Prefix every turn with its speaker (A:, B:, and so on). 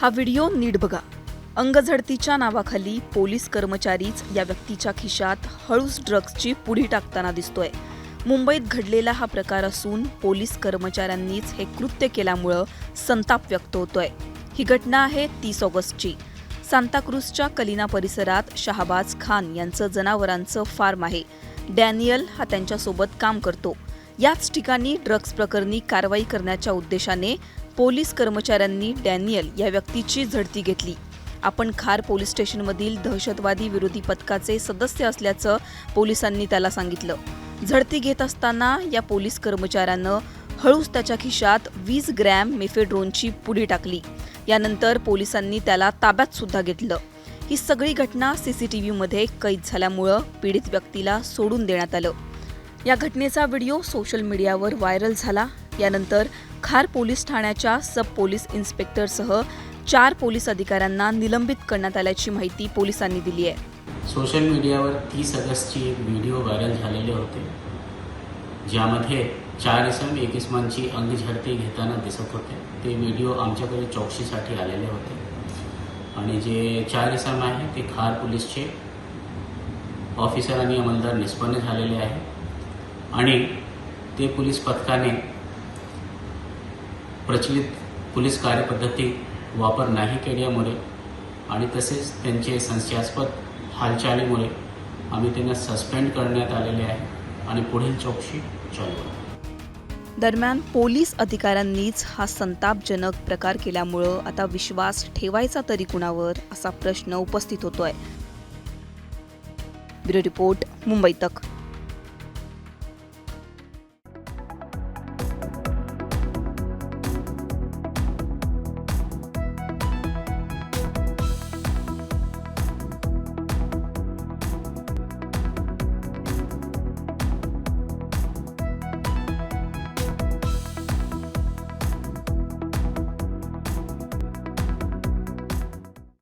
A: हा व्हिडिओ नीट बघा। अंगझडतीच्या नावाखाली पोलीस कर्मचारीच या व्यक्तीच्या खिशात हळूच ड्रग्जची पुडी टाकताना दिसतोय। मुंबईत घडलेला हा प्रकार असून पोलीस कर्मचाऱ्यांनीच हे कृत्य केल्यामुळे संताप व्यक्त होतोय। ही घटना आहे 30 ऑगस्टची। सांताक्रूजच्या कलिना परिसरात शाहबाज खान यांचं जनावरांचं फार्म आहे। डॅनियल हा त्यांच्यासोबत काम करतो। याच ठिकाणी ड्रग्ज प्रकरणी कारवाई करण्याच्या उद्देशाने पोलीस कर्मचाऱ्यांनी डॅनियल या व्यक्तीची झडती घेतली। आपण खार पोलीस स्टेशनमधील दहशतवादी विरोधी पथकाचे सदस्य असल्याचं पोलिसांनी त्याला सांगितलं। झडती घेत असताना या पोलीस कर्मचाऱ्यानं हळूच त्याच्या खिशात 20 ग्रॅम मेफेड्रोनची पुडी टाकली। यानंतर पोलिसांनी त्याला ताब्यात सुद्धा घेतलं। ही सगळी घटना सीसीटीव्हीमध्ये कैद झाल्यामुळं पीडित व्यक्तीला सोडून देण्यात आलं। या घटनेचा व्हिडिओ सोशल मीडियावर व्हायरल झाला। यानंतर खार पोलीस ठाण्याच्या सब पोलीस इन्स्पेक्टरसह 4 पोलीस अधिकाऱ्यांना निलंबित करण्यात आल्याची माहिती पोलिसांनी दिली आहे।
B: सोशल मीडियावर 30 ऑगस्टची एक व्हिडिओ व्हायरल झालेले होते, ज्यामध्ये 4 इसम 1 इसमांची अंगझडती घेताना दिसत होते। ते व्हिडिओ आमच्याकडे चौकशीसाठी आलेले होते आणि जे 4 इसम आहे ते खार पोलीसचे ऑफिसर आणि अंमलदार निष्पन्न झालेले आहे आणि ते पोलीस पथकाने प्रचलित पोलीस कार्यपद्धती वापर नाही केल्यामुळे आणि तसेच त्यांचे संशयास्पद हालचालीमुळे आम्ही त्यांना सस्पेंड करण्यात आलेले आहे आणि पुढील चौकशी चालू आहे।
A: दरम्यान पोलीस अधिकाऱ्यांनीच हा संतापजनक प्रकार केल्यामुळं आता विश्वास ठेवायचा तरी कुणावर असा प्रश्न उपस्थित होतोय। ब्युरो रिपोर्ट, मुंबई तक।